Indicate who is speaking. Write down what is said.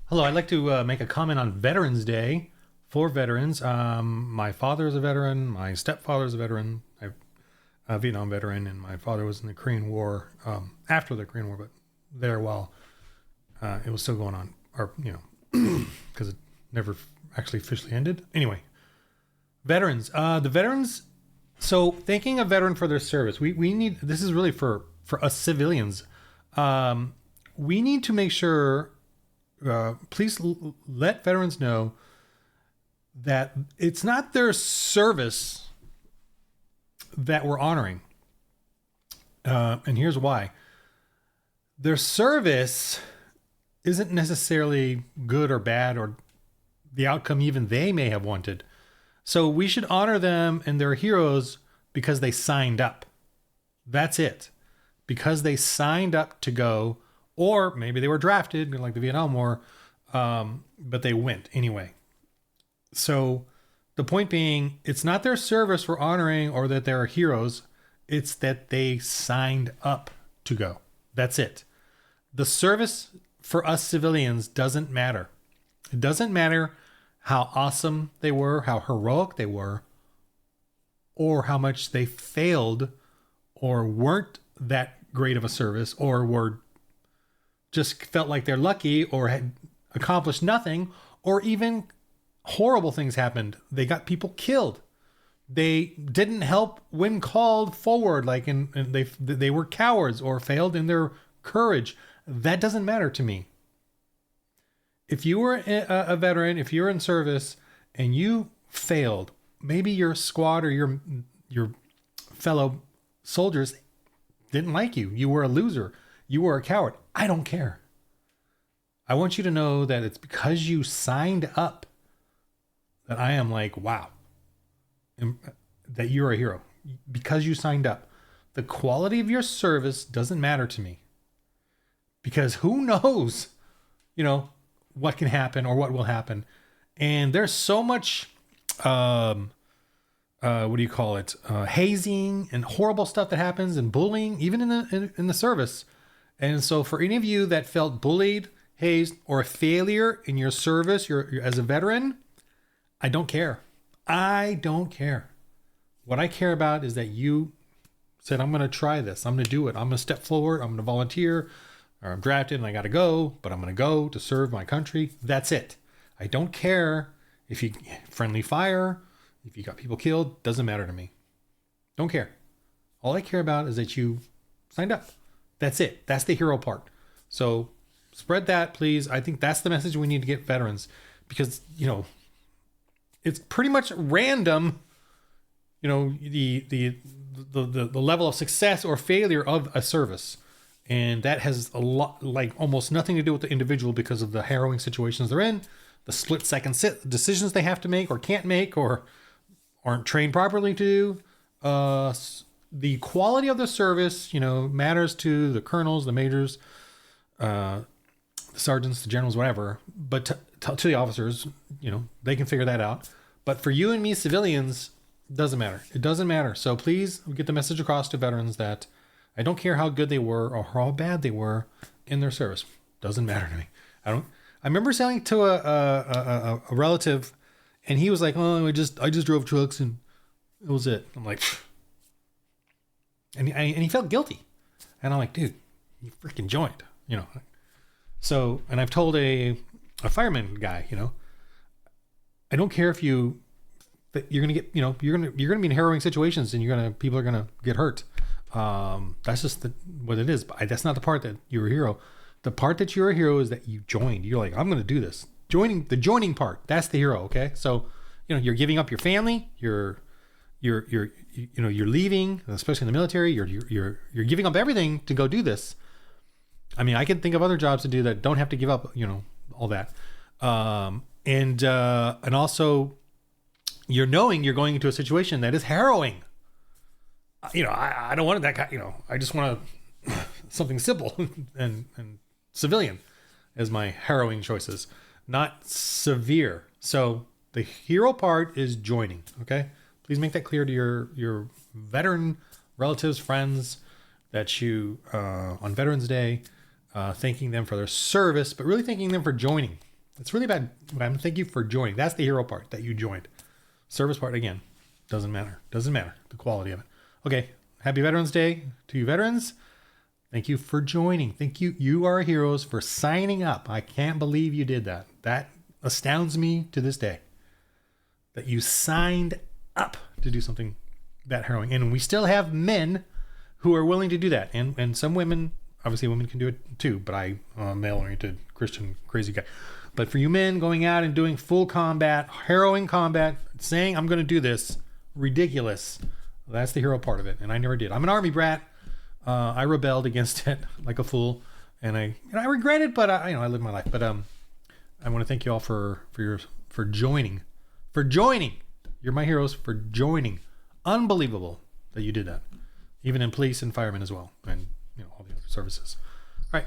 Speaker 1: Hello, I'd like to make a comment on Veterans Day for veterans. My father is a veteran. My stepfather is a veteran. I'm a Vietnam veteran, and my father was in the Korean War after the Korean War, but there while it was still going on, or because it never actually officially ended. Anyway, veterans. The veterans. So, thanking a veteran for their service, we need. This is really for us civilians. We need to make sure. Please let veterans know that it's not their service that we're honoring. And here's why. Their service isn't necessarily good or bad or the outcome even they may have wanted. So we should honor them and their heroes because they signed up. That's it. Because they signed up to go, or maybe they were drafted, like the Vietnam War, but they went anyway. So the point being, it's not their service we're honoring or that they're heroes. It's that they signed up to go. That's it. The service for us civilians doesn't matter. It doesn't matter how awesome they were, how heroic they were, or how much they failed or weren't that great of a service or were just felt like they're lucky or had accomplished nothing, or even horrible things happened. They got people killed. They didn't help when called forward, like and they were cowards or failed in their courage. That doesn't matter to me. If you were a veteran, if you're in service and you failed, maybe your squad or your fellow soldiers didn't like you. You were a loser. You were a coward. I don't care. I want you to know that it's because you signed up that I am like, wow, that you're a hero. Because you signed up. The quality of your service doesn't matter to me. Because who knows, what can happen or what will happen. And there's so much, hazing and horrible stuff that happens and bullying, even in the service. And so for any of you that felt bullied, hazed, or a failure in your service, you're as a veteran, I don't care. I don't care. What I care about is that you said, I'm going to try this. I'm going to do it. I'm going to step forward. I'm going to volunteer, or I'm drafted and I got to go, but I'm going to go to serve my country. That's it. I don't care if you friendly fire, if you got people killed, doesn't matter to me. Don't care. All I care about is that you signed up. That's it. That's the hero part. So spread that, please. I think that's the message we need to get veterans, because, it's pretty much random, the level of success or failure of a service. And that has a lot, like almost nothing to do with the individual because of the harrowing situations they're in, the split second decisions they have to make or can't make or aren't trained properly to do. The quality of the service, matters to the colonels, the majors, the sergeants, the generals, whatever. But to the officers, they can figure that out. But for you and me, civilians, it doesn't matter. It doesn't matter. So please get the message across to veterans that I don't care how good they were or how bad they were in their service. Doesn't matter to me. I remember saying to a relative, and he was like, "Oh, I just drove trucks and it was it." I'm like, pfft. And he felt guilty, and I'm like, dude, you freaking joined, So, and I've told a fireman guy, I don't care if you're gonna get, you're gonna be in harrowing situations, and people are gonna get hurt. That's just what it is. But that's not the part that you're a hero. The part that you're a hero is that you joined. You're like, I'm gonna do this. The joining part. That's the hero. Okay, so you're giving up your family. You're leaving, especially in the military. You're giving up everything to go do this. I mean, I can think of other jobs to do that don't have to give up, all that. And also you're knowing you're going into a situation that is harrowing. I don't want that kind, I just want something simple and civilian as my harrowing choices, not severe. So the hero part is joining. Okay. Please make that clear to your veteran relatives, friends, that you, on Veterans Day, thanking them for their service, but really thanking them for joining. It's really bad. Thank you for joining. That's the hero part, that you joined. Service part, again, doesn't matter. Doesn't matter, the quality of it. Okay, happy Veterans Day to you veterans. Thank you for joining. Thank you. You are heroes for signing up. I can't believe you did that. That astounds me to this day, that you signed up to do something that harrowing. And we still have men who are willing to do that. And some women, obviously women can do it too, but I'm a male-oriented Christian crazy guy. But for you men going out and doing full combat, harrowing combat, saying I'm going to do this, ridiculous. That's the hero part of it. And I never did. I'm an army brat. I rebelled against it like a fool, and I regret it, but I lived my life. But I want to thank you all for joining. You're my heroes for joining. Unbelievable that you did that, even in police and firemen as well, and all the other services. All right.